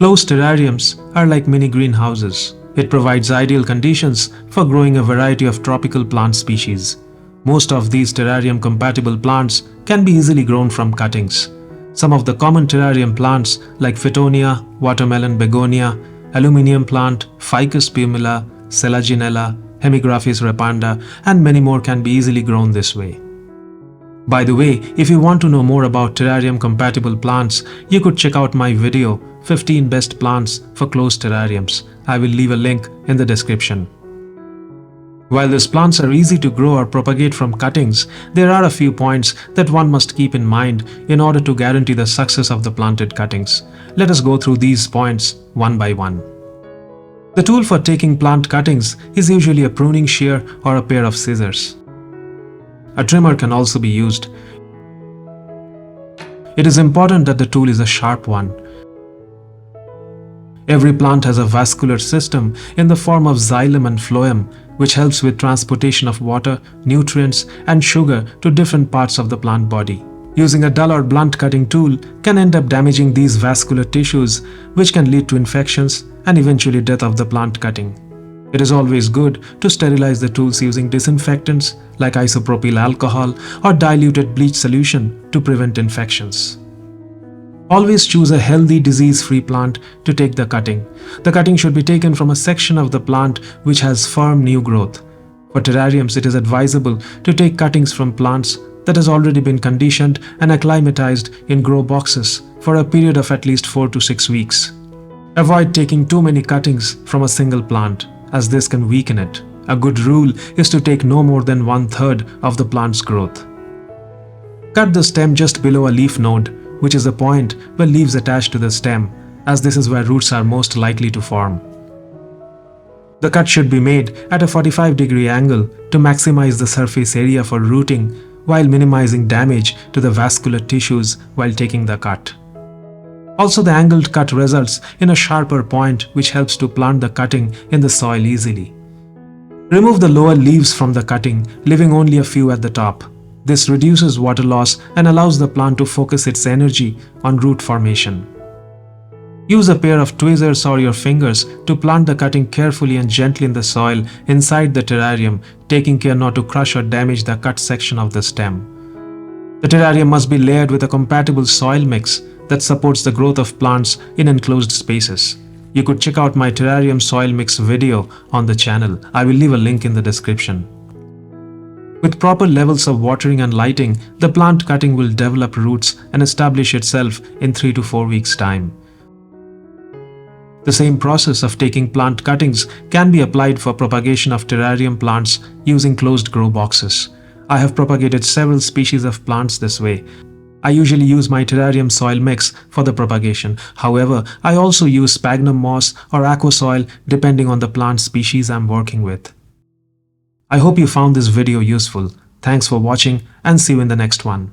Closed terrariums are like mini greenhouses. It provides ideal conditions for growing a variety of tropical plant species. Most of these terrarium-compatible plants can be easily grown from cuttings. Some of the common terrarium plants like Fittonia, watermelon begonia, aluminium plant, Ficus pumila, Selaginella, Hemigraphis repanda, and many more can be easily grown this way. By the way, if you want to know more about terrarium-compatible plants, you could check out my video 15 Best Plants for Closed Terrariums. I will leave a link in the description. While these plants are easy to grow or propagate from cuttings, there are a few points that one must keep in mind in order to guarantee the success of the planted cuttings. Let us go through these points one by one. The tool for taking plant cuttings is usually a pruning shear or a pair of scissors. A trimmer can also be used. It is important that the tool is a sharp one. Every plant has a vascular system in the form of xylem and phloem, which helps with transportation of water, nutrients, and sugar to different parts of the plant body. Using a dull or blunt cutting tool can end up damaging these vascular tissues, which can lead to infections and eventually death of the plant cutting. It is always good to sterilize the tools using disinfectants like isopropyl alcohol or diluted bleach solution to prevent infections. Always choose a healthy, disease-free plant to take the cutting. The cutting should be taken from a section of the plant which has firm new growth. For terrariums, it is advisable to take cuttings from plants that has already been conditioned and acclimatized in grow boxes for a period of at least 4 to 6 weeks. Avoid taking too many cuttings from a single plant, as this can weaken it. A good rule is to take no more than 1/3 of the plant's growth. Cut the stem just below a leaf node, which is the point where leaves attach to the stem, as this is where roots are most likely to form. The cut should be made at a 45-degree angle to maximize the surface area for rooting while minimizing damage to the vascular tissues while taking the cut. Also, the angled cut results in a sharper point which helps to plant the cutting in the soil easily. Remove the lower leaves from the cutting, leaving only a few at the top. This reduces water loss and allows the plant to focus its energy on root formation. Use a pair of tweezers or your fingers to plant the cutting carefully and gently in the soil inside the terrarium, taking care not to crush or damage the cut section of the stem. The terrarium must be layered with a compatible soil mix that supports the growth of plants in enclosed spaces. You could check out my terrarium soil mix video on the channel. I will leave a link in the description. With proper levels of watering and lighting, the plant cutting will develop roots and establish itself in 3 to 4 weeks' time. The same process of taking plant cuttings can be applied for propagation of terrarium plants using closed grow boxes. I have propagated several species of plants this way. I usually use my terrarium soil mix for the propagation. However, I also use sphagnum moss or aquasoil depending on the plant species I'm working with. I hope you found this video useful. Thanks for watching and see you in the next one.